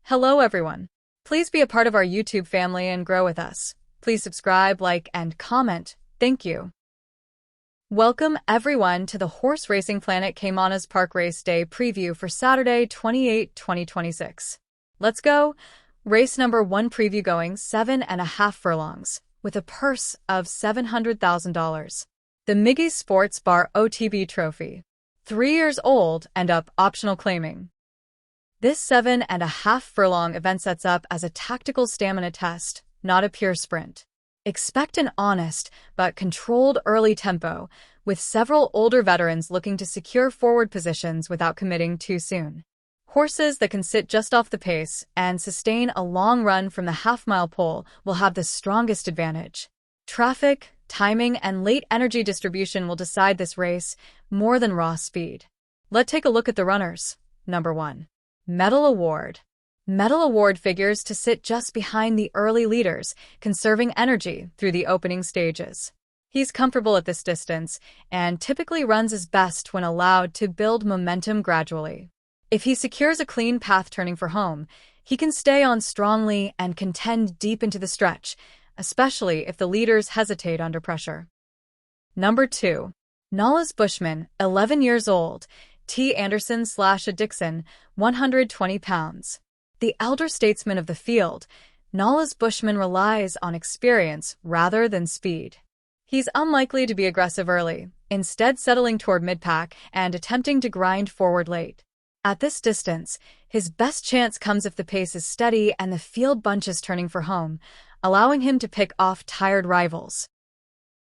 Hello everyone. Please be a part of our YouTube family and grow with us. Please subscribe, like, and comment. Thank you. Welcome everyone to the Horse Racing Planet Caymanas Park Race Day preview for Saturday, 28, 2026. Let's go! Race number 1 preview going 7.5 furlongs, with a purse of $700,000. The Miggy Sports Bar OTB Trophy. 3 years old and up, optional claiming. This 7.5 furlong event sets up as a tactical stamina test, not a pure sprint. Expect an honest but controlled early tempo, with several older veterans looking to secure forward positions without committing too soon. Horses that can sit just off the pace and sustain a long run from the half-mile pole will have the strongest advantage. Traffic, timing, and late energy distribution will decide this race more than raw speed. Let's take a look at the runners. Number 1. Medal Award. Medal Award figures to sit just behind the early leaders, conserving energy through the opening stages. He's comfortable at this distance and typically runs his best when allowed to build momentum gradually. If he secures a clean path turning for home, he can stay on strongly and contend deep into the stretch, especially if the leaders hesitate under pressure. Number 2. Nollas Bushman, 11 years old, T. Anderson/a Dixon, 120 pounds. The elder statesman of the field, Nollas Bushman relies on experience rather than speed. He's unlikely to be aggressive early, instead settling toward mid-pack and attempting to grind forward late. At this distance, his best chance comes if the pace is steady and the field bunches turning for home, allowing him to pick off tired rivals.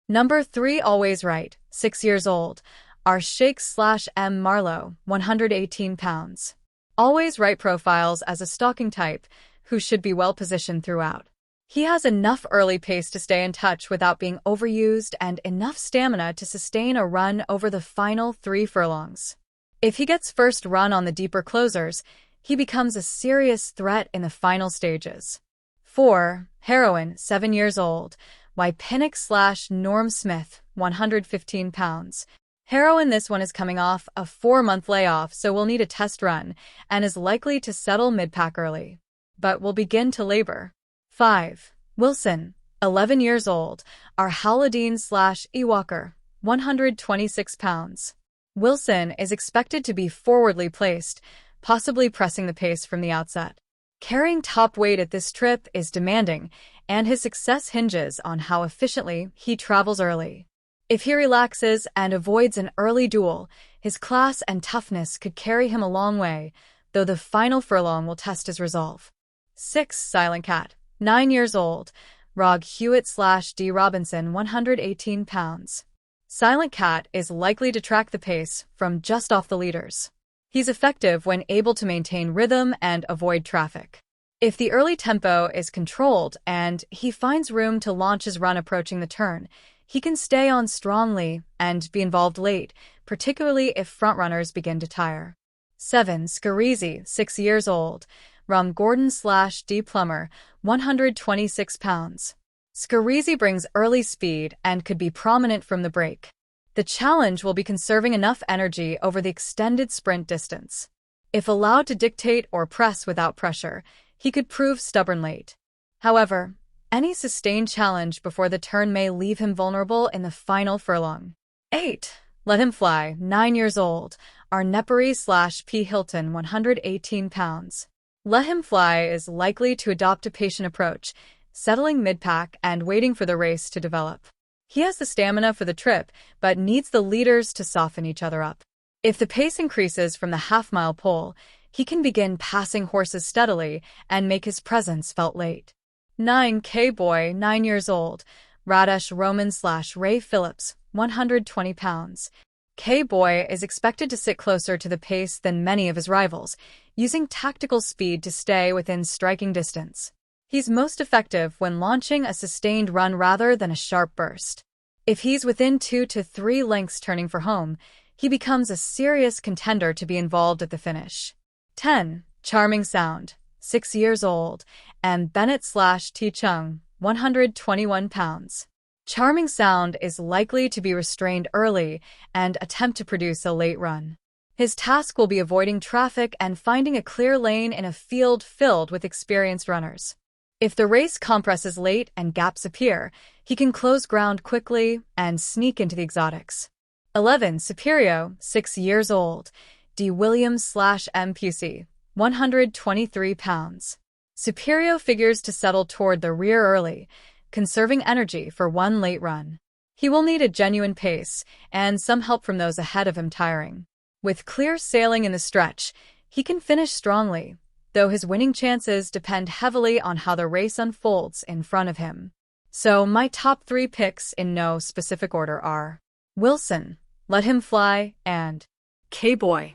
Number 3. Always Right, 6 years old, R. Shakes/M. Marlowe, 118 pounds. Always Right profiles as a stalking type who should be well positioned throughout. He has enough early pace to stay in touch without being overused and enough stamina to sustain a run over the final 3 furlongs. If he gets first run on the deeper closers, he becomes a serious threat in the final stages. 4. Heroine, 7 years old, Y. Pinnock/Norm Smith, 115 pounds. Heroine, this one is coming off a 4-month layoff, so will need a test run and is likely to settle mid-pack early, but will begin to labor. 5. Wilson, 11 years old, R. Howladine/Ewalker, 126 pounds. Wilson is expected to be forwardly placed, possibly pressing the pace from the outset. Carrying top weight at this trip is demanding, and his success hinges on how efficiently he travels early. If he relaxes and avoids an early duel, his class and toughness could carry him a long way, though the final furlong will test his resolve. 6. Silent Cat, 9 years old, Rog Hewitt/D. Robinson, 118 pounds. Silent Cat is likely to track the pace from just off the leaders. He's effective when able to maintain rhythm and avoid traffic. If the early tempo is controlled and he finds room to launch his run approaching the turn, he can stay on strongly and be involved late, particularly if frontrunners begin to tire. 7. Scarizi, 6 years old, Rum Gordon/D. Plummer, 126 pounds. Scarizi brings early speed and could be prominent from the break. The challenge will be conserving enough energy over the extended sprint distance. If allowed to dictate or press without pressure, he could prove stubborn late. However, any sustained challenge before the turn may leave him vulnerable in the final furlong. 8. Let Him Fly, 9 years old, R. Nepari/P. Hilton, 118 pounds. Let Him Fly is likely to adopt a patient approach, settling mid-pack and waiting for the race to develop. He has the stamina for the trip, but needs the leaders to soften each other up. If the pace increases from the half-mile pole, he can begin passing horses steadily and make his presence felt late. 9. K-Boy, 9 years old, Radesh Roman/Ray Phillips, 120 pounds. K-Boy is expected to sit closer to the pace than many of his rivals, using tactical speed to stay within striking distance. He's most effective when launching a sustained run rather than a sharp burst. If he's within 2 to 3 lengths turning for home, he becomes a serious contender to be involved at the finish. 10. Charming Sound, 6 years old, and Bennett/T. Chung, 121 pounds. Charming Sound is likely to be restrained early and attempt to produce a late run. His task will be avoiding traffic and finding a clear lane in a field filled with experienced runners. If the race compresses late and gaps appear, he can close ground quickly and sneak into the exotics. 11. Superio, 6 years old, D. Williams/MPC, 123 pounds. Superio figures to settle toward the rear early, conserving energy for one late run. He will need a genuine pace and some help from those ahead of him tiring. With clear sailing in the stretch, he can finish strongly, though his winning chances depend heavily on how the race unfolds in front of him. So my top 3 picks in no specific order are Wilson, Let Him Fly, and K-Boy.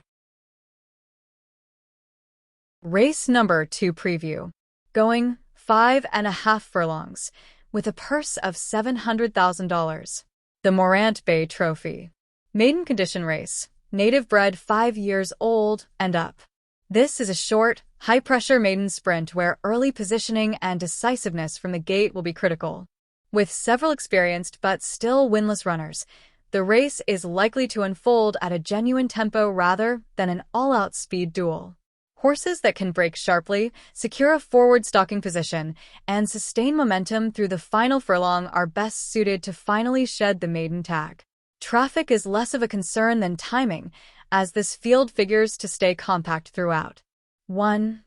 Race number 2 preview. Going 5.5 furlongs, with a purse of $700,000. The Morant Bay Trophy. Maiden condition race. Native bred 5 years old and up. This is a short, high-pressure maiden sprint where early positioning and decisiveness from the gate will be critical. With several experienced but still winless runners, the race is likely to unfold at a genuine tempo rather than an all-out speed duel. Horses that can break sharply, secure a forward stalking position, and sustain momentum through the final furlong are best suited to finally shed the maiden tag. Traffic is less of a concern than timing, as this field figures to stay compact throughout. 1.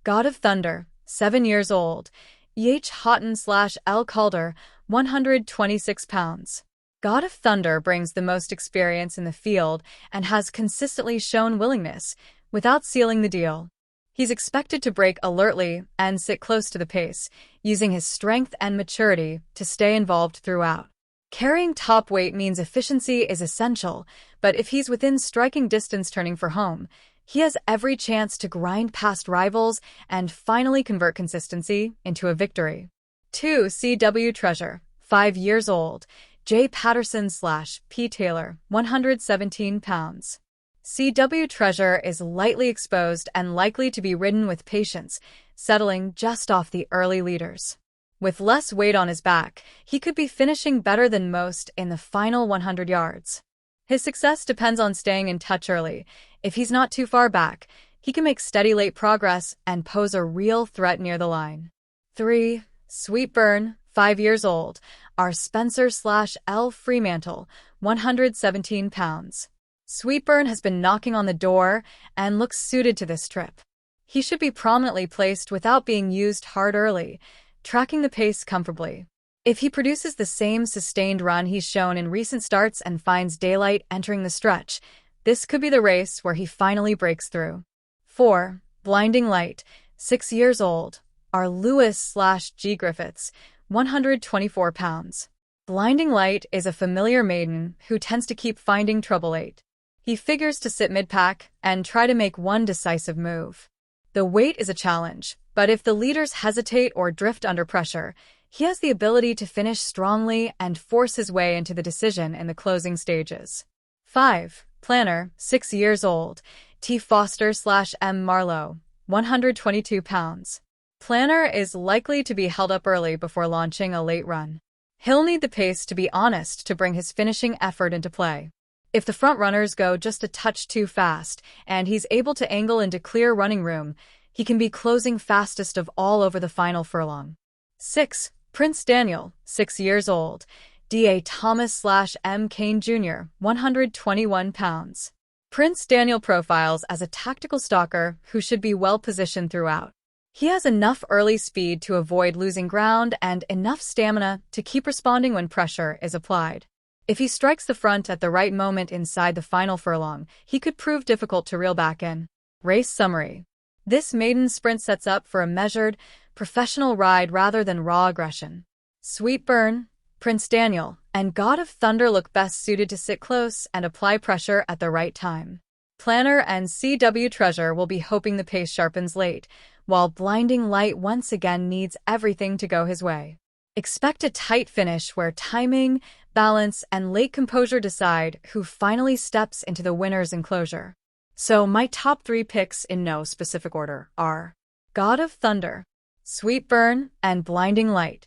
God of Thunder, 7 years old, E.H. Houghton/L. Calder, 126 pounds. God of Thunder brings the most experience in the field and has consistently shown willingness, without sealing the deal. He's expected to break alertly and sit close to the pace, using his strength and maturity to stay involved throughout. Carrying top weight means efficiency is essential, but if he's within striking distance turning for home, he has every chance to grind past rivals and finally convert consistency into a victory. 2. C.W. Treasure, 5 years old, J. Patterson/P. Taylor, 117 pounds. C.W. Treasure is lightly exposed and likely to be ridden with patience, settling just off the early leaders. With less weight on his back, he could be finishing better than most in the final 100 yards. His success depends on staying in touch early. If he's not too far back, he can make steady late progress and pose a real threat near the line. 3. Sweetburn, 5 years old, R. Spencer/L. Fremantle, 117 pounds. Sweetburn has been knocking on the door and looks suited to this trip. He should be prominently placed without being used hard early, tracking the pace comfortably. If he produces the same sustained run he's shown in recent starts and finds daylight entering the stretch, this could be the race where he finally breaks through. 4. Blinding Light, 6 years old, R. Lewis/G. Griffiths, 124 pounds. Blinding Light is a familiar maiden who tends to keep finding trouble late. He figures to sit mid-pack and try to make one decisive move. The weight is a challenge, but if the leaders hesitate or drift under pressure, he has the ability to finish strongly and force his way into the decision in the closing stages. 5. Planner, 6 years old, T. Foster/M. Marlowe, 122 pounds. Planner is likely to be held up early before launching a late run. He'll need the pace to be honest to bring his finishing effort into play. If the front runners go just a touch too fast and he's able to angle into clear running room, he can be closing fastest of all over the final furlong. 6. Prince Daniel, 6 years old, D.A. Thomas/M. Kane Jr., 121 pounds. Prince Daniel profiles as a tactical stalker who should be well positioned throughout. He has enough early speed to avoid losing ground and enough stamina to keep responding when pressure is applied. If he strikes the front at the right moment inside the final furlong, he could prove difficult to reel back in. Race summary. This maiden sprint sets up for a measured, professional ride rather than raw aggression. Sweetburn, Prince Daniel, and God of Thunder look best suited to sit close and apply pressure at the right time. Planner and C.W. Treasure will be hoping the pace sharpens late, while Blinding Light once again needs everything to go his way. Expect a tight finish where timing, balance, and late composure decide who finally steps into the winner's enclosure. So my top 3 picks in no specific order are God of Thunder, Sweetburn, and Blinding Light.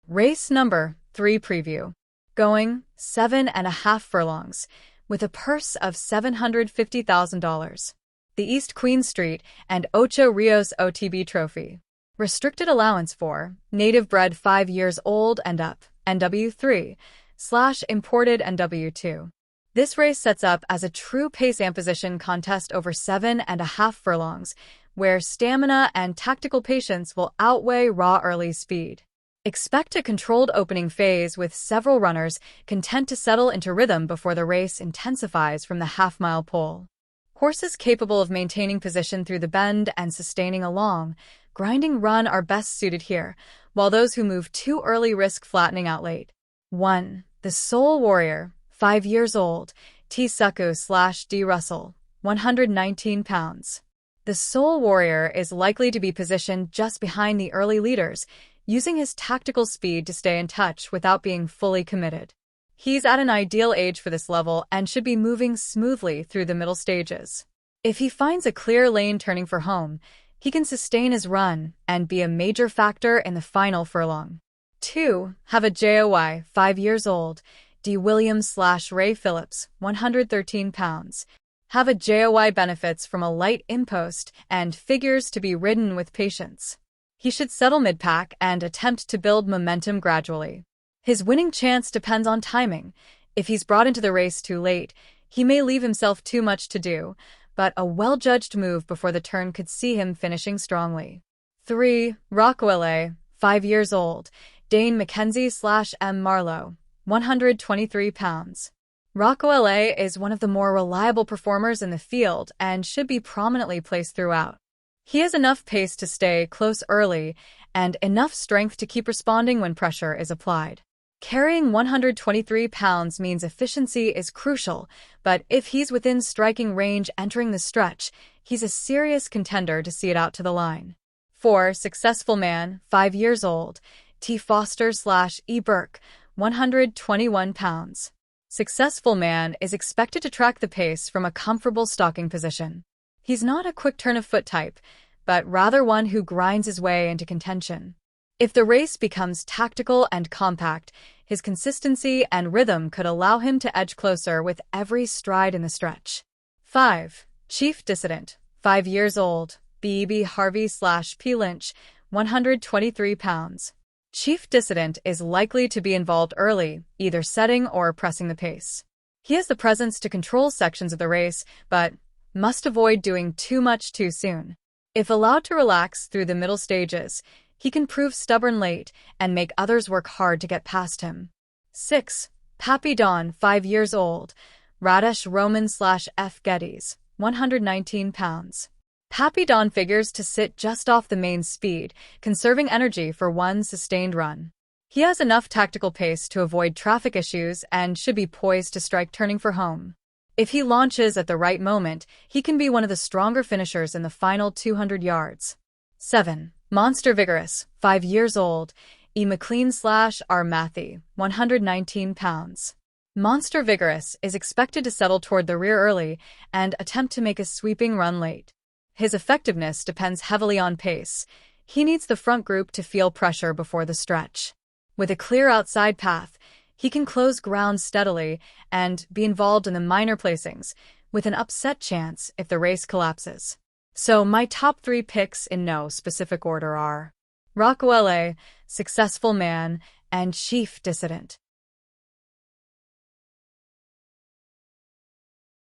Race number 3 preview. Going 7.5 furlongs, with a purse of $750,000. The East Queen Street and Ocho Rios OTB Trophy. Restricted allowance for native bred 5 years old and up, NW3/imported NW2. This race sets up as a true pace amposition contest over 7.5 furlongs, where stamina and tactical patience will outweigh raw early speed. Expect a controlled opening phase with several runners content to settle into rhythm before the race intensifies from the half-mile pole. Horses capable of maintaining position through the bend and sustaining a long, grinding run are best suited here, while those who move too early risk flattening out late. 1. The Soul Warrior, 5 years old, T. Sucku/D. Russell, 119 pounds. The Soul Warrior is likely to be positioned just behind the early leaders, using his tactical speed to stay in touch without being fully committed. He's at an ideal age for this level and should be moving smoothly through the middle stages. If he finds a clear lane turning for home, he can sustain his run and be a major factor in the final furlong. 2. Have a JOY, 5 years old, D. Williams/Ray Phillips, 113 pounds. Have a JOY benefits from a light impost and figures to be ridden with patience. He should settle mid-pack and attempt to build momentum gradually. His winning chance depends on timing. If he's brought into the race too late, he may leave himself too much to do, but a well-judged move before the turn could see him finishing strongly. 3. Rockwell, 5 years old, Dane Mackenzie/M. Marlowe, 123 pounds. Rockwell is one of the more reliable performers in the field and should be prominently placed throughout. He has enough pace to stay close early and enough strength to keep responding when pressure is applied. Carrying 123 pounds means efficiency is crucial, but if he's within striking range entering the stretch, he's a serious contender to see it out to the line. 4. Successful Man, 5 years old, T. Foster/E. Burke, 121 pounds. Successful Man is expected to track the pace from a comfortable stalking position. He's not a quick turn-of-foot type, but rather one who grinds his way into contention. If the race becomes tactical and compact, his consistency and rhythm could allow him to edge closer with every stride in the stretch. 5. Chief Dissident, 5 years old, B.B. Harvey/P. Lynch, 123 pounds. Chief Dissident is likely to be involved early, either setting or pressing the pace. He has the presence to control sections of the race, but must avoid doing too much too soon. If allowed to relax through the middle stages, he can prove stubborn late and make others work hard to get past him. 6. Pappy Don, 5 years old, Radesh Roman/F. Geddes, 119 pounds. Pappy Don figures to sit just off the main speed, conserving energy for one sustained run. He has enough tactical pace to avoid traffic issues and should be poised to strike turning for home. If he launches at the right moment, he can be one of the stronger finishers in the final 200 yards. 7. Monster Vigorous, 5 years old, E. McLean/R. Matthew, 119 pounds. Monster Vigorous is expected to settle toward the rear early and attempt to make a sweeping run late. His effectiveness depends heavily on pace. He needs the front group to feel pressure before the stretch. With a clear outside path, he can close ground steadily and be involved in the minor placings, with an upset chance if the race collapses. So my top 3 picks in no specific order are Rockwell, Successful Man, and Chief Dissident.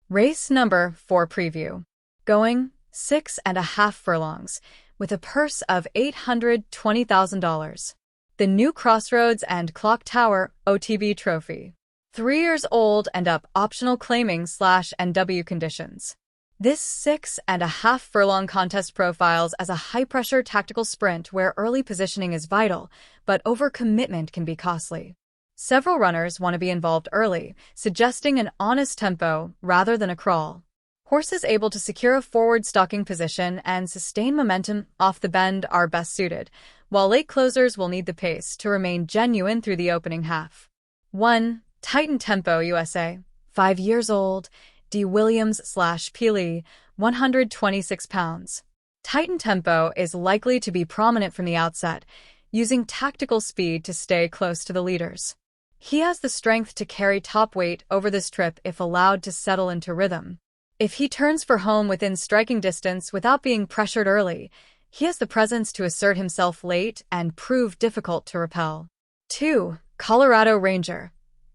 Race number 4 preview. Going 6.5 furlongs, with a purse of $820,000. The New Crossroads and Clock Tower OTB Trophy. 3 years old and up optional claiming/NW conditions. This 6.5 furlong contest profiles as a high-pressure tactical sprint where early positioning is vital, but overcommitment can be costly. Several runners want to be involved early, suggesting an honest tempo rather than a crawl. Horses able to secure a forward stalking position and sustain momentum off the bend are best suited, while late closers will need the pace to remain genuine through the opening half. 1. Titan Tempo USA, 5 years old, D. Williams/P. Lee, 126 pounds. Titan Tempo is likely to be prominent from the outset, using tactical speed to stay close to the leaders. He has the strength to carry top weight over this trip if allowed to settle into rhythm. If he turns for home within striking distance without being pressured early, he has the presence to assert himself late and prove difficult to repel. 2. Colorado Ranger.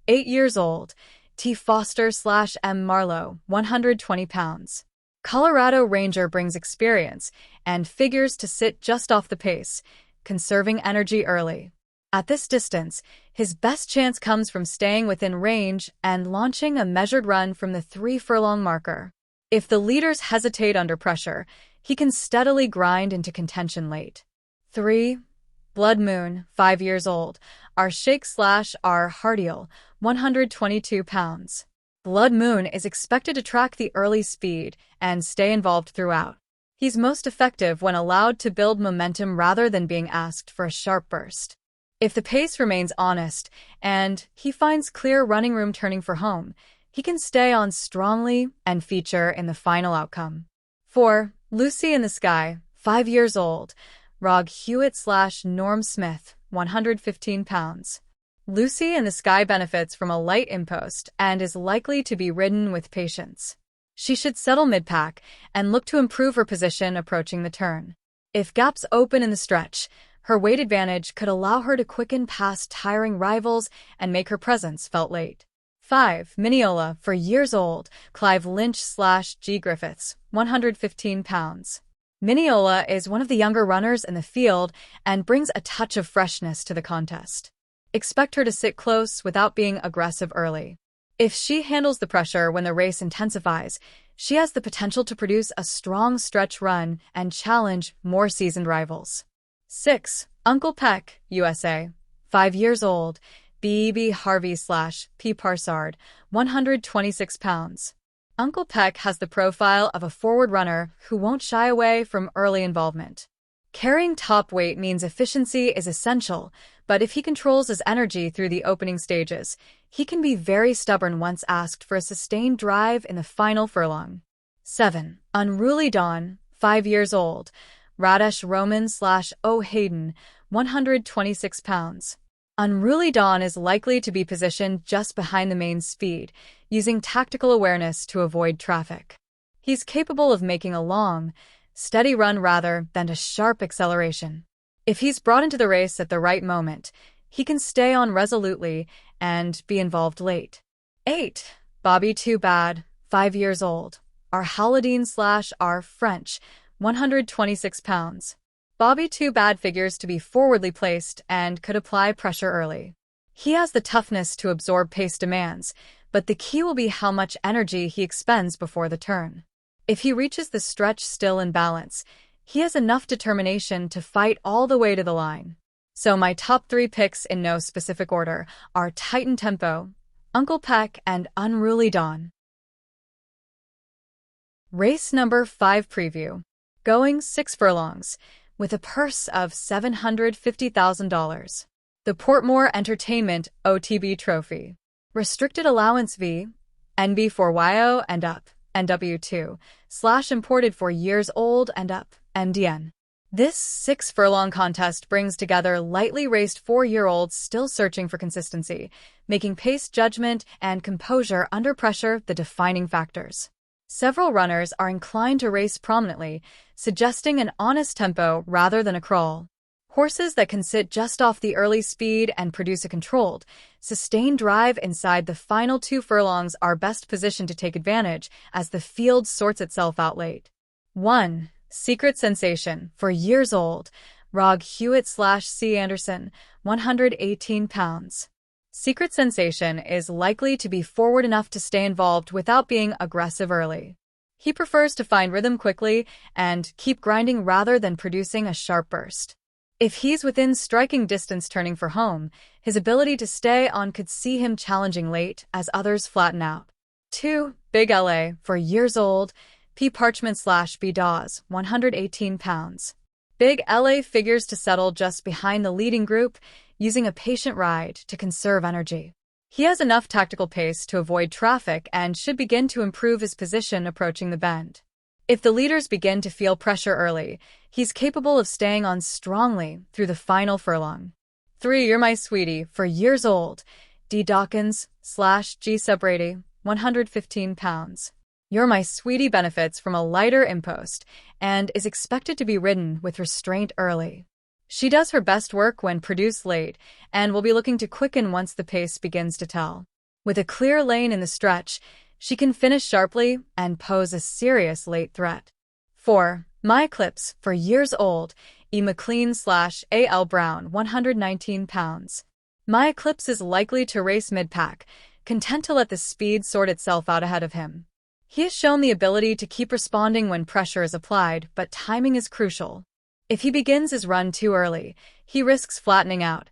8 years old. T. Foster/M. Marlowe, 120 pounds. Colorado Ranger brings experience and figures to sit just off the pace, conserving energy early. At this distance, his best chance comes from staying within range and launching a measured run from the 3-furlong marker. If the leaders hesitate under pressure, he can steadily grind into contention late. 3. Blood Moon, 5 years old. R. Shake/R. Hardiel, 122 pounds. Blood Moon is expected to track the early speed and stay involved throughout. He's most effective when allowed to build momentum rather than being asked for a sharp burst. If the pace remains honest and he finds clear running room turning for home, he can stay on strongly and feature in the final outcome. 4. Lucy in the Sky, 5 years old. Rog Hewitt/Norm Smith, 115 pounds. Lucy in the Sky benefits from a light impost and is likely to be ridden with patience. She should settle mid-pack and look to improve her position approaching the turn. If gaps open in the stretch, her weight advantage could allow her to quicken past tiring rivals and make her presence felt late. 5. Mineola, 4 years old. Clive Lynch/G. Griffiths, 115 pounds. Mineola is one of the younger runners in the field and brings a touch of freshness to the contest. Expect her to sit close without being aggressive early. If she handles the pressure when the race intensifies, she has the potential to produce a strong stretch run and challenge more seasoned rivals. 6. Uncle Peck, USA. 5 years old. B.B. Harvey/P. Parsard, 126 pounds. Uncle Peck has the profile of a forward runner who won't shy away from early involvement. Carrying top weight means efficiency is essential, but if he controls his energy through the opening stages, he can be very stubborn once asked for a sustained drive in the final furlong. 7. Unruly Dawn, 5 years old. Radesh Roman/O. Hayden, 126 pounds. Unruly Dawn is likely to be positioned just behind the main speed, using tactical awareness to avoid traffic. He's capable of making a long, steady run rather than a sharp acceleration. If he's brought into the race at the right moment, he can stay on resolutely and be involved late. 8. Bobby Too Bad, 5 years old. R. Halladine/R. French, 126 pounds. Bobby Too Bad figures to be forwardly placed and could apply pressure early. He has the toughness to absorb pace demands, but the key will be how much energy he expends before the turn. If he reaches the stretch still in balance, he has enough determination to fight all the way to the line. So my top 3 picks in no specific order are Titan Tempo, Uncle Peck, and Unruly Dawn. Race number 5 preview. Going 6 furlongs, with a purse of $750,000. The Portmore Entertainment OTB Trophy. Restricted allowance V, NB4YO and up, NW2/imported 4 years old and up, MDN. This 6-furlong contest brings together lightly raced 4-year-olds still searching for consistency, making pace judgment and composure under pressure the defining factors. Several runners are inclined to race prominently, suggesting an honest tempo rather than a crawl. Horses that can sit just off the early speed and produce a controlled, sustained drive inside the final 2 furlongs are best positioned to take advantage as the field sorts itself out late. 1. Secret Sensation, 4 years old. Rog Hewitt/C. Anderson, 118 pounds. Secret Sensation is likely to be forward enough to stay involved without being aggressive early. He prefers to find rhythm quickly and keep grinding rather than producing a sharp burst. If he's within striking distance turning for home, his ability to stay on could see him challenging late as others flatten out. 2. Big LA, 4 years old. P. Parchment/B. Dawes, 118 pounds. Big LA figures to settle just behind the leading group, using a patient ride to conserve energy. He has enough tactical pace to avoid traffic and should begin to improve his position approaching the bend. If the leaders begin to feel pressure early, he's capable of staying on strongly through the final furlong. 3. You're My Sweetie, 4 years old. D. Dawkins/G. Subbrady, 115 pounds. You're My Sweetie benefits from a lighter impost and is expected to be ridden with restraint early. She does her best work when produced late and will be looking to quicken once the pace begins to tell. With a clear lane in the stretch, she can finish sharply and pose a serious late threat. 4. My Eclipse, for years old, E. McLean/A.L. Brown, 119 pounds. My Eclipse is likely to race mid-pack, content to let the speed sort itself out ahead of him. He has shown the ability to keep responding when pressure is applied, but timing is crucial. If he begins his run too early, he risks flattening out.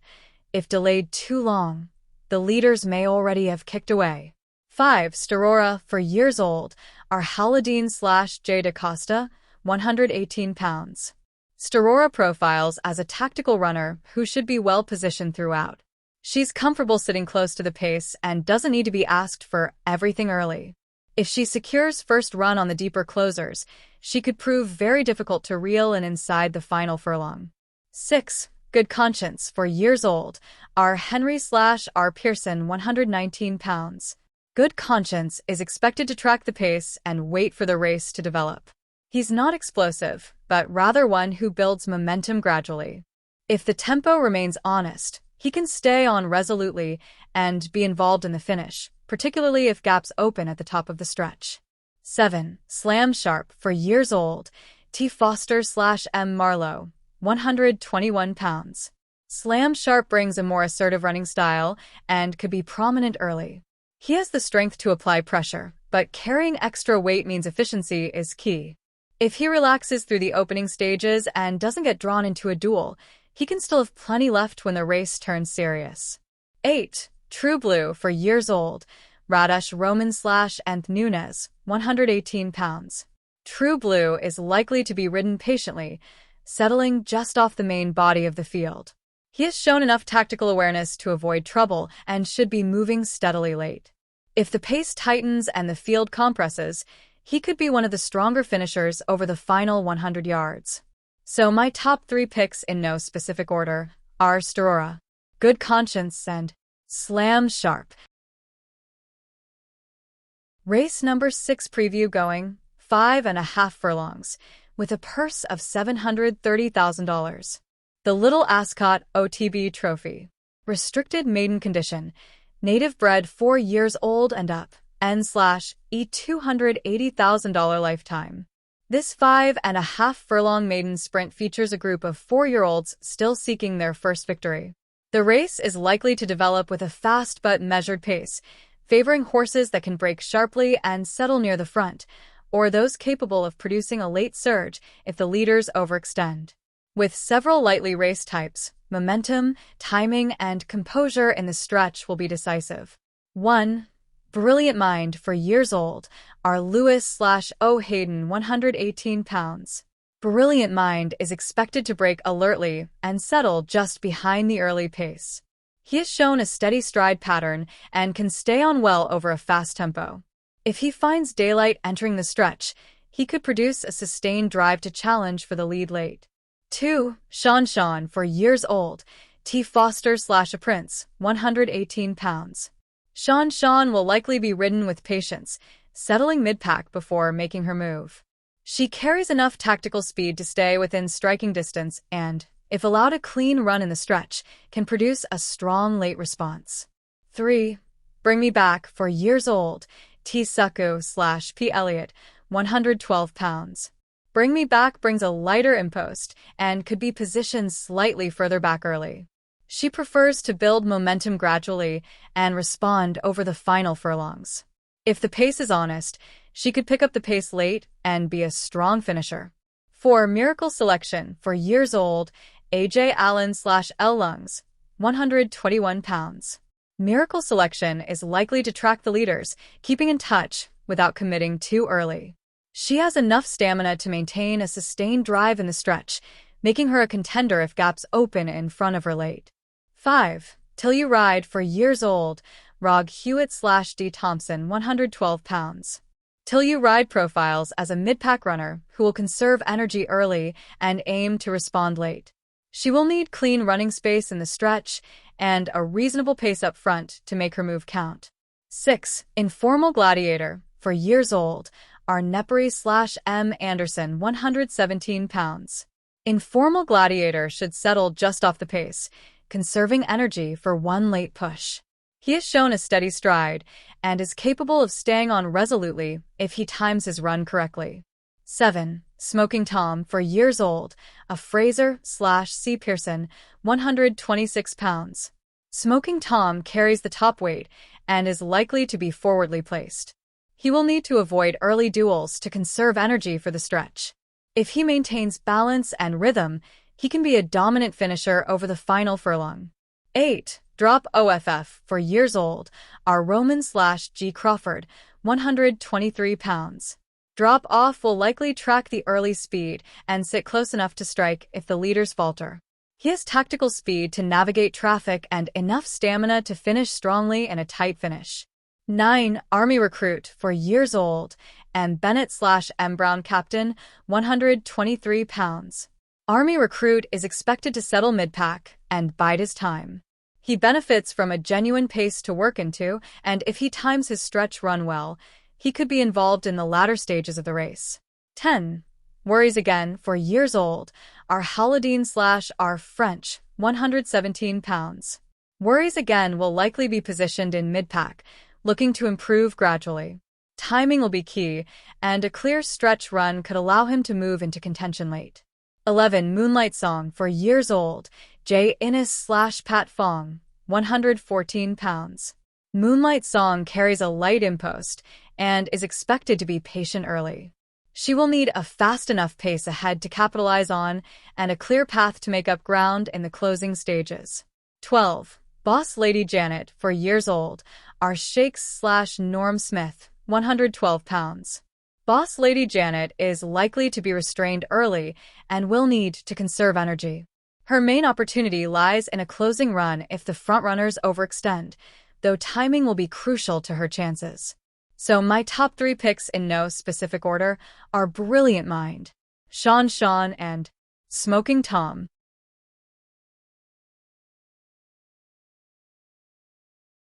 If delayed too long, the leaders may already have kicked away. 5. Starora, for years old, are Haladine/J. DaCosta, 118 pounds. Starora profiles as a tactical runner who should be well positioned throughout. She's comfortable sitting close to the pace and doesn't need to be asked for everything early. If she secures first run on the deeper closers, she could prove very difficult to reel in inside the final furlong. 6. Good Conscience, for years old, are Henry/R. Pearson, 119 pounds. Good Conscience is expected to track the pace and wait for the race to develop. He's not explosive, but rather one who builds momentum gradually. If the tempo remains honest, he can stay on resolutely and be involved in the finish, particularly if gaps open at the top of the stretch. 7. Slam Sharp, for years old, T. Foster/M. Marlowe, 121 pounds. Slam Sharp brings a more assertive running style and could be prominent early. He has the strength to apply pressure, but carrying extra weight means efficiency is key. If he relaxes through the opening stages and doesn't get drawn into a duel, he can still have plenty left when the race turns serious. 8. True Blue, for years old, Radush Roman/Anth Nunez, 118 pounds. True Blue is likely to be ridden patiently, settling just off the main body of the field. He has shown enough tactical awareness to avoid trouble and should be moving steadily late. If the pace tightens and the field compresses, he could be one of the stronger finishers over the final 100 yards. So my top 3 picks in no specific order are Starora, Good Conscience, and Slam Sharp. Race number 6 preview going 5.5 furlongs with a purse of $730,000. The Little Ascot OTB Trophy. Restricted maiden condition. Native bred 4 years old and up. N/E $280,000 lifetime. This 5.5 furlong maiden sprint features a group of 4-year-olds still seeking their first victory. The race is likely to develop with a fast but measured pace, favoring horses that can break sharply and settle near the front, or those capable of producing a late surge if the leaders overextend. With several lightly raced types, momentum, timing, and composure in the stretch will be decisive. 1. Brilliant Mind, for years old, are Lewis/O. Hayden, 118 pounds. Brilliant Mind is expected to break alertly and settle just behind the early pace. He has shown a steady stride pattern and can stay on well over a fast tempo. If he finds daylight entering the stretch, he could produce a sustained drive to challenge for the lead late. 2. Sean, for years old, T. Foster/A Prince, 118 pounds. Sean will likely be ridden with patience, settling mid-pack before making her move. She carries enough tactical speed to stay within striking distance and, if allowed a clean run in the stretch, can produce a strong late response. 3. Bring Me Back, for years old, T. Sucku/P. Elliott, 112 pounds. Bring Me Back brings a lighter impost and could be positioned slightly further back early. She prefers to build momentum gradually and respond over the final furlongs. If the pace is honest, she could pick up the pace late and be a strong finisher. 4. Miracle Selection, for years old, A.J. Allen/L. Lungs, 121 pounds. Miracle Selection is likely to track the leaders, keeping in touch without committing too early. She has enough stamina to maintain a sustained drive in the stretch, making her a contender if gaps open in front of her late. 5. Till You Ride, for years old, Rog Hewitt/D. Thompson, 112 pounds. Till You Ride profiles as a mid-pack runner who will conserve energy early and aim to respond late. She will need clean running space in the stretch and a reasonable pace up front to make her move count. 6. Informal Gladiator, for years old, are Neperi/M. Anderson, 117 pounds. Informal Gladiator should settle just off the pace, conserving energy for one late push. He has shown a steady stride and is capable of staying on resolutely if he times his run correctly. 7. Smoking Tom, for years old, a Fraser/C. Pearson, 126 pounds. Smoking Tom carries the top weight and is likely to be forwardly placed. He will need to avoid early duels to conserve energy for the stretch. If he maintains balance and rhythm, he can be a dominant finisher over the final furlong. 8. Drop OFF, for years old, are Roman/G. Crawford, 123 pounds. Drop Off will likely track the early speed and sit close enough to strike if the leaders falter. He has tactical speed to navigate traffic and enough stamina to finish strongly in a tight finish. 9. Army Recruit, for years old, and Bennett/M. Brown Captain, 123 pounds. Army Recruit is expected to settle mid-pack and bide his time. He benefits from a genuine pace to work into, and if he times his stretch run well, he could be involved in the latter stages of the race. 10. Worries Again, for years old, are Haladine/R. French, 117 pounds. Worries Again will likely be positioned in mid-pack, looking to improve gradually. Timing will be key, and a clear stretch run could allow him to move into contention late. 11. Moonlight Song, for years old, J. Innes/Pat Fong, 114 pounds. Moonlight Song carries a light impost and is expected to be patient early. She will need a fast enough pace ahead to capitalize on and a clear path to make up ground in the closing stages. 12. Boss Lady Janet, for years old, are Shakes/Norm Smith, 112 pounds. Boss Lady Janet is likely to be restrained early and will need to conserve energy. Her main opportunity lies in a closing run if the frontrunners overextend, though timing will be crucial to her chances. So my top 3 picks in no specific order are Brilliant Mind, Sean, and Smoking Tom.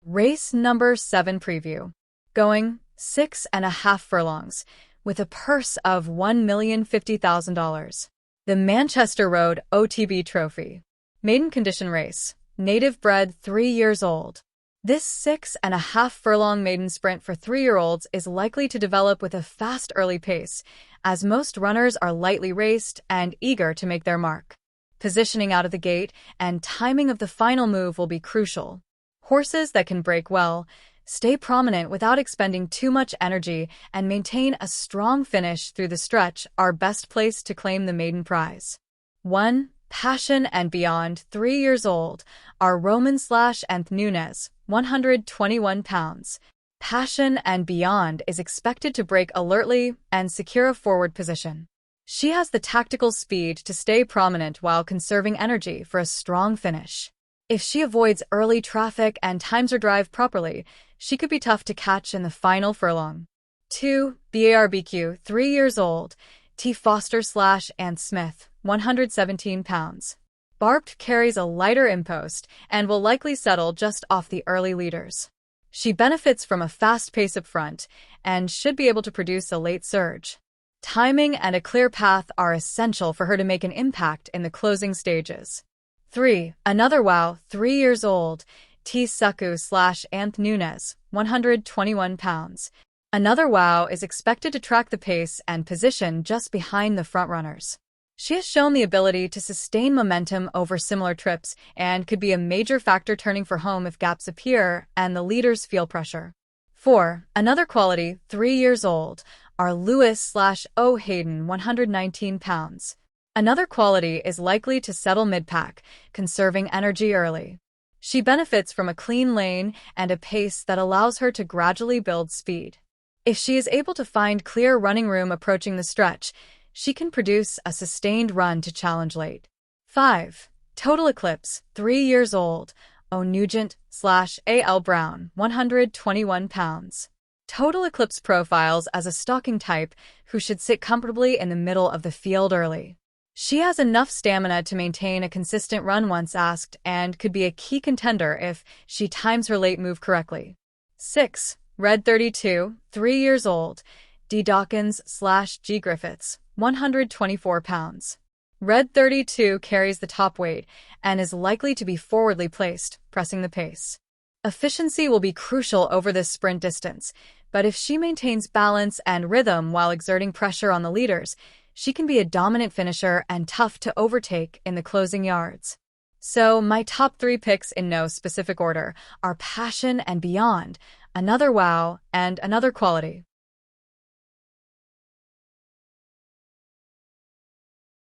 Race number 7 preview. Going 6.5 furlongs, with a purse of $1,050,000. The Manchester Road OTB Trophy. Maiden condition race. Native bred 3 years old. This 6.5 furlong maiden sprint for 3-year-olds is likely to develop with a fast early pace, as most runners are lightly raced and eager to make their mark. Positioning out of the gate and timing of the final move will be crucial. Horses that can break well, stay prominent without expending too much energy, and maintain a strong finish through the stretch are best placed to claim the maiden prize. 1. Passion and Beyond, 3 years old, are Roman/Nth Nunez, 121 pounds. Passion and Beyond is expected to break alertly and secure a forward position. She has the tactical speed to stay prominent while conserving energy for a strong finish. If she avoids early traffic and times her drive properly, she could be tough to catch in the final furlong. 2. BARBQ, 3 years old, T. Foster/Anth Smith, 117 pounds. Barbed carries a lighter impost and will likely settle just off the early leaders. She benefits from a fast pace up front and should be able to produce a late surge. Timing and a clear path are essential for her to make an impact in the closing stages. 3. Another Wow, 3 years old, T. Suku/Anth Nunez, 121 pounds. Another Wow is expected to track the pace and position just behind the frontrunners. She has shown the ability to sustain momentum over similar trips and could be a major factor turning for home if gaps appear and the leaders feel pressure. 4. Another Quality, 3 years old, are Lewis/O. Hayden, 119 pounds. Another Quality is likely to settle mid-pack, conserving energy early. She benefits from a clean lane and a pace that allows her to gradually build speed. If she is able to find clear running room approaching the stretch, she can produce a sustained run to challenge late. 5. Total Eclipse, 3 years old, O. Nugent/A.L. Brown, 121 pounds. Total Eclipse profiles as a stalking type who should sit comfortably in the middle of the field early. She has enough stamina to maintain a consistent run once asked and could be a key contender if she times her late move correctly. 6. Red 32, 3 years old, D. Dawkins/G. Griffiths, 124 pounds. Red 32 carries the top weight and is likely to be forwardly placed, pressing the pace. Efficiency will be crucial over this sprint distance, but if she maintains balance and rhythm while exerting pressure on the leaders, she can be a dominant finisher and tough to overtake in the closing yards. So my top 3 picks in no specific order are Passion and Beyond, Another Wow, and Another Quality.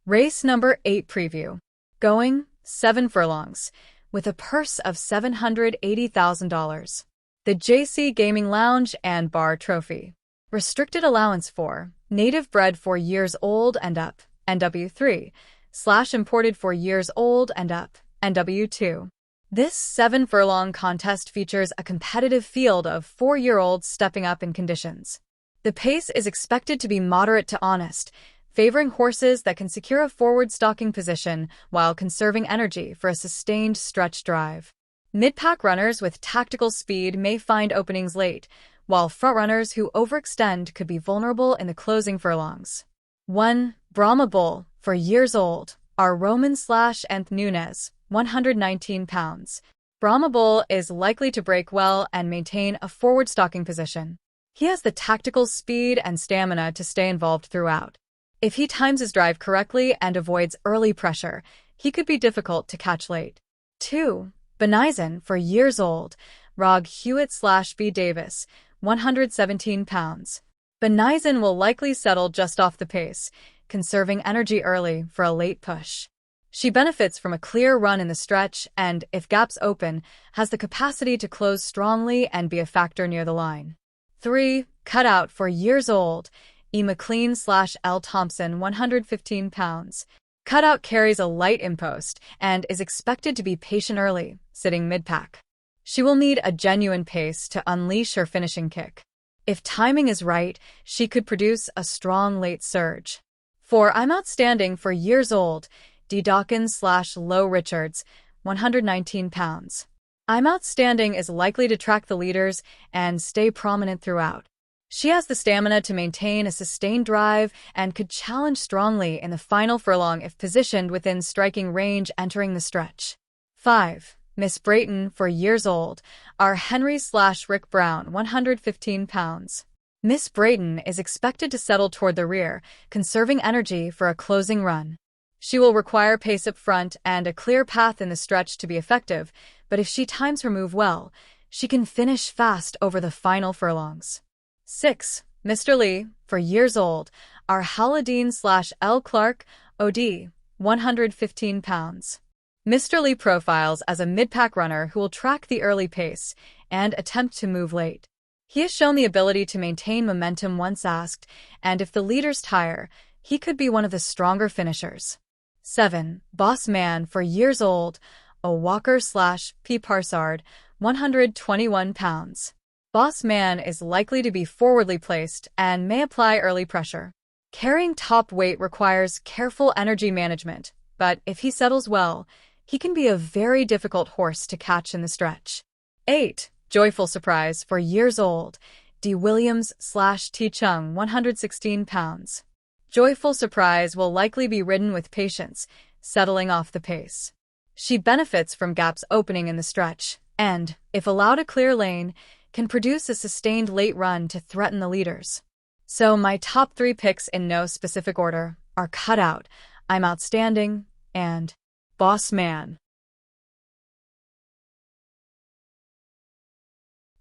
Race number 8 preview. Going 7 furlongs, with a purse of $780,000. The JC Gaming Lounge and Bar Trophy. Restricted allowance for native bred 4 years old and up, NW3/imported 4 years old and up, NW2. This 7 furlong contest features a competitive field of 4-year-olds stepping up in conditions. The pace is expected to be moderate to honest, favoring horses that can secure a forward stalking position while conserving energy for a sustained stretch drive. Mid-pack runners with tactical speed may find openings late, while frontrunners who overextend could be vulnerable in the closing furlongs. 1. Brahma Bull, 4 years old, R. Roman/Anth Nunez, 119 pounds. Brahma Bull is likely to break well and maintain a forward stalking position. He has the tactical speed and stamina to stay involved throughout. If he times his drive correctly and avoids early pressure, he could be difficult to catch late. 2. Benizen, 4 years old, Rog Hewitt/B. Davis, 117 pounds. Benizen will likely settle just off the pace, conserving energy early for a late push. She benefits from a clear run in the stretch and, if gaps open, has the capacity to close strongly and be a factor near the line. 3. Cutout, 4 years old, E. McLean/L. Thompson, 115 pounds. Cutout carries a light impost and is expected to be patient early, sitting mid-pack. She will need a genuine pace to unleash her finishing kick. If timing is right, she could produce a strong late surge. 4. I'm Outstanding, 4 years old, D. Dawkins/Low Richards, 119 pounds. I'm Outstanding is likely to track the leaders and stay prominent throughout. She has the stamina to maintain a sustained drive and could challenge strongly in the final furlong if positioned within striking range entering the stretch. 5. Miss Brayton, 4 years old, R. Henry/Rick Brown, 115 pounds. Miss Brayton is expected to settle toward the rear, conserving energy for a closing run. She will require pace up front and a clear path in the stretch to be effective, but if she times her move well, she can finish fast over the final furlongs. 6. Mr. Lee, 4 years old, R. Halladine/L. Clark, OD, 115 pounds. Mr. Lee profiles as a mid-pack runner who will track the early pace and attempt to move late. He has shown the ability to maintain momentum once asked, and if the leaders tire, he could be one of the stronger finishers. 7. Boss Man, 4 years old, O. Walker/P. Parsard, 121 pounds. Boss Man is likely to be forwardly placed and may apply early pressure. Carrying top weight requires careful energy management, but if he settles well, he can be a very difficult horse to catch in the stretch. 8. Joyful Surprise, 4 years old, D. Williams/T. Chung, 116 pounds. Joyful Surprise will likely be ridden with patience, settling off the pace. She benefits from gaps opening in the stretch, and, if allowed a clear lane, can produce a sustained late run to threaten the leaders. So my top 3 picks in no specific order are Cutout, I'm Outstanding, and Boss Man.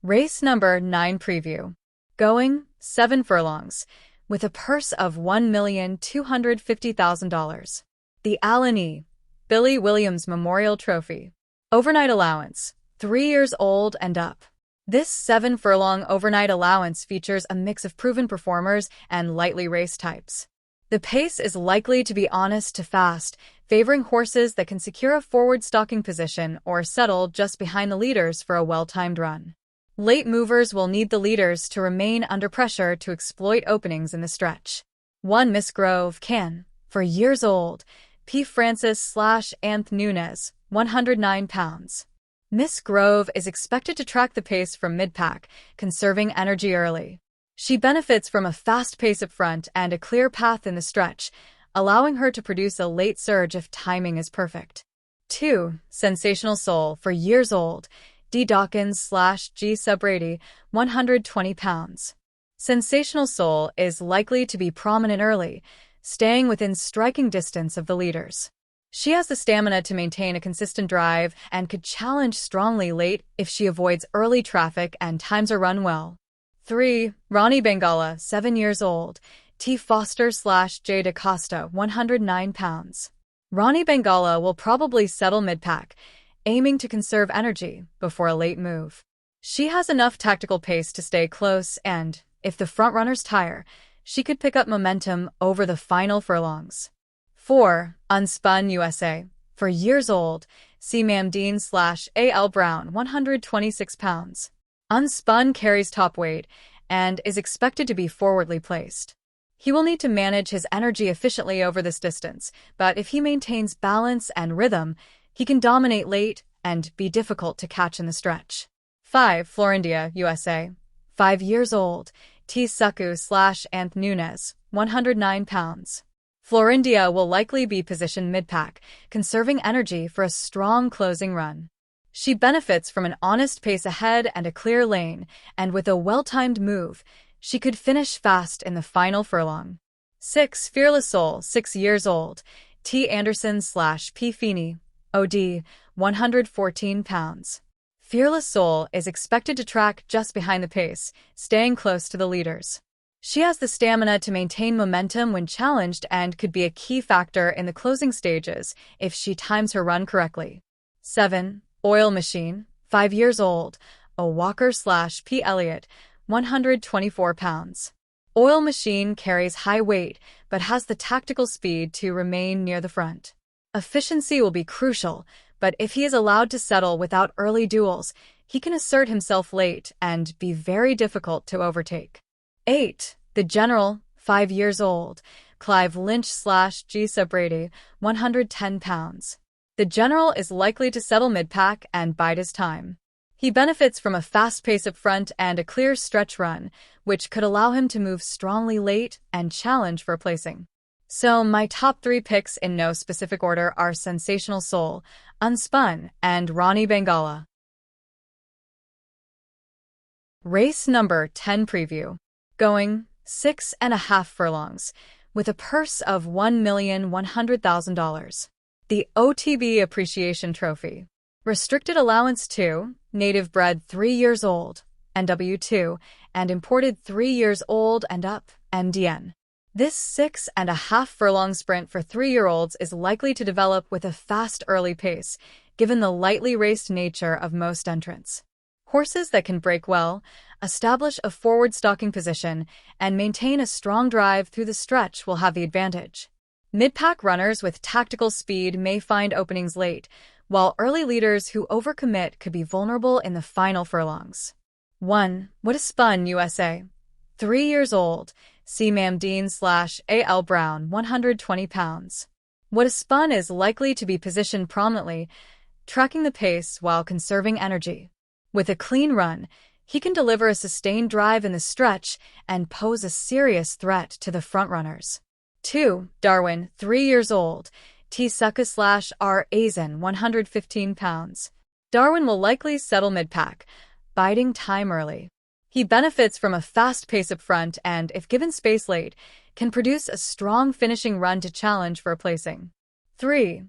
Race number 9 preview. Going 7 furlongs, with a purse of $1,250,000. The Allen E. Billy Williams Memorial Trophy. Overnight allowance, 3 years old and up. This 7 furlong overnight allowance features a mix of proven performers and lightly raced types. The pace is likely to be honest to fast, favoring horses that can secure a forward stalking position or settle just behind the leaders for a well-timed run. Late movers will need the leaders to remain under pressure to exploit openings in the stretch. 1. Miss Grove Can, For years old, P. Francis/Anth Nunez, 109 pounds. Miss Grove is expected to track the pace from mid-pack, conserving energy early. She benefits from a fast pace up front and a clear path in the stretch, allowing her to produce a late surge if timing is perfect. 2. Sensational Soul, for years old, D. Dawkins/G. Subrady, 120 pounds. Sensational Soul is likely to be prominent early, staying within striking distance of the leaders. She has the stamina to maintain a consistent drive and could challenge strongly late if she avoids early traffic and times her run well. 3. Rani Bengala, 7 years old, T. Foster/J. DaCosta, 109 pounds. Rani Bengala will probably settle mid-pack, aiming to conserve energy before a late move. She has enough tactical pace to stay close and, if the frontrunners tire, she could pick up momentum over the final furlongs. 4. Unspun USA, for years old, C. Mamdeen/A.L. Brown, 126 pounds. Unspun carries top weight and is expected to be forwardly placed. He will need to manage his energy efficiently over this distance, but if he maintains balance and rhythm, he can dominate late and be difficult to catch in the stretch. 5. Florindia USA, 5 years old, T. Suku/Anth Nunez, 109 pounds. Florindia will likely be positioned mid-pack, conserving energy for a strong closing run. She benefits from an honest pace ahead and a clear lane, and with a well-timed move, she could finish fast in the final furlong. 6. Fearless Soul, 6 years old, T. Anderson/P. Feeney, OD, 114 pounds. Fearless Soul is expected to track just behind the pace, staying close to the leaders. She has the stamina to maintain momentum when challenged and could be a key factor in the closing stages if she times her run correctly. 7. Oil Machine, 5 years old, a Walker/P. Elliott, 124 pounds. Oil Machine carries high weight but has the tactical speed to remain near the front. Efficiency will be crucial, but if he is allowed to settle without early duels, he can assert himself late and be very difficult to overtake. 8. The General, 5 years old, Clive Lynch/G. Subrady, 110 pounds. The General is likely to settle mid-pack and bide his time. He benefits from a fast pace up front and a clear stretch run, which could allow him to move strongly late and challenge for placing. So my top 3 picks in no specific order are Sensational Soul, Unspun, and Rani Bengala. Race number 10 preview. Going 6.5 furlongs, with a purse of $1,100,000. The OTB Appreciation Trophy. Restricted allowance 2, native bred 3 years old, NW2, and imported 3 years old and up, MDN. This 6.5 furlong sprint for 3-year-olds is likely to develop with a fast early pace, given the lightly raced nature of most entrants. Horses that can break well, establish a forward stalking position, and maintain a strong drive through the stretch will have the advantage. Mid-pack runners with tactical speed may find openings late, while early leaders who overcommit could be vulnerable in the final furlongs. 1. What a Spun USA. 3 years old, C. Mamdeen/A.L. Brown, 120 pounds. What a Spun is likely to be positioned prominently, tracking the pace while conserving energy. With a clean run, he can deliver a sustained drive in the stretch and pose a serious threat to the frontrunners. 2. Darwin, 3 years old, T. Suka/R. Azen, 115 pounds. Darwin will likely settle mid-pack, biding time early. He benefits from a fast pace up front and, if given space late, can produce a strong finishing run to challenge for a placing. 3.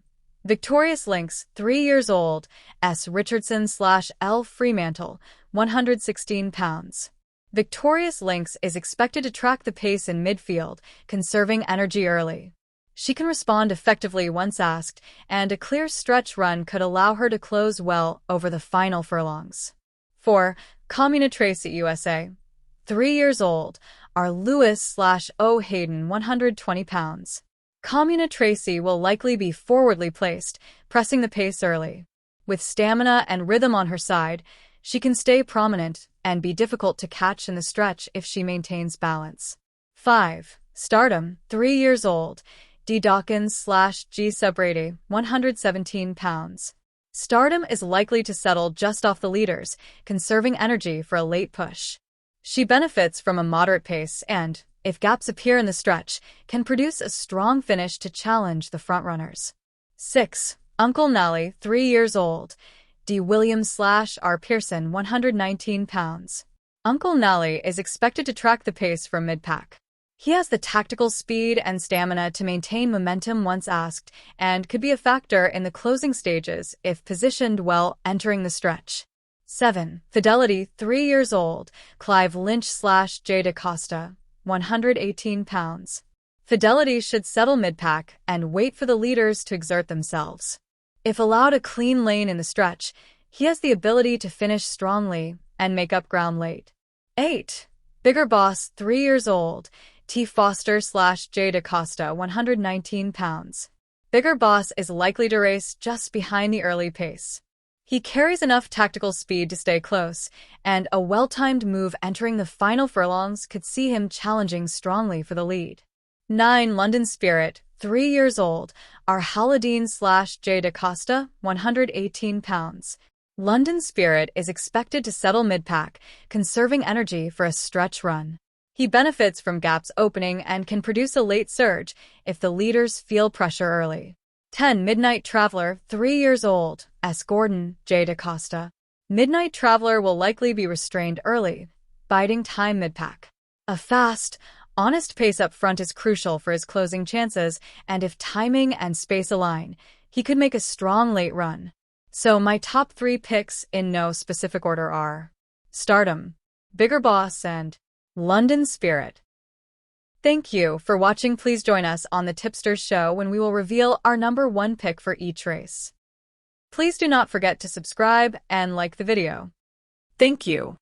Victorious Lynx, 3 years old, S. Richardson/L. Fremantle, 116 pounds. Victorious Lynx is expected to track the pace in midfield, conserving energy early. She can respond effectively once asked, and a clear stretch run could allow her to close well over the final furlongs. 4. Communa Tracy USA, 3 years old, R. Lewis/O. Hayden, 120 pounds. Communa Tracy will likely be forwardly placed, pressing the pace early. With stamina and rhythm on her side, she can stay prominent and be difficult to catch in the stretch if she maintains balance. 5. Stardom, 3 years old, D. Dawkins/G. Subbrady, 117 pounds. Stardom is likely to settle just off the leaders, conserving energy for a late push. She benefits from a moderate pace and, if gaps appear in the stretch, can produce a strong finish to challenge the frontrunners. 6. Uncle Nelly, 3 years old. D. Williams/R. Pearson, 119 pounds. Uncle Nelly is expected to track the pace from mid-pack. He has the tactical speed and stamina to maintain momentum once asked, and could be a factor in the closing stages if positioned well entering the stretch. 7. Fidelity, 3 years old. Clive Lynch/J. DaCosta, 118 pounds. Fidelity should settle mid-pack and wait for the leaders to exert themselves. If allowed a clean lane in the stretch, he has the ability to finish strongly and make up ground late. 8. Bigger Boss, 3 years old. T. Foster/J. DaCosta, 119 pounds. Bigger Boss is likely to race just behind the early pace. He carries enough tactical speed to stay close, and a well-timed move entering the final furlongs could see him challenging strongly for the lead. 9. London Spirit, 3 years old. R. Halladine/J. DaCosta, 118 pounds. London Spirit is expected to settle mid-pack, conserving energy for a stretch run. He benefits from gaps opening and can produce a late surge if the leaders feel pressure early. 10. Midnight Traveler, 3 years old. S. Gordon, J. DaCosta. Midnight Traveler will likely be restrained early, biding time mid-pack. A fast, honest pace up front is crucial for his closing chances, and if timing and space align, he could make a strong late run. So my top 3 picks in no specific order are Stardom, Bigger Boss, and London Spirit. Thank you for watching. Please join us on the Tipsters Show when we will reveal our number 1 pick for each race. Please do not forget to subscribe and like the video. Thank you.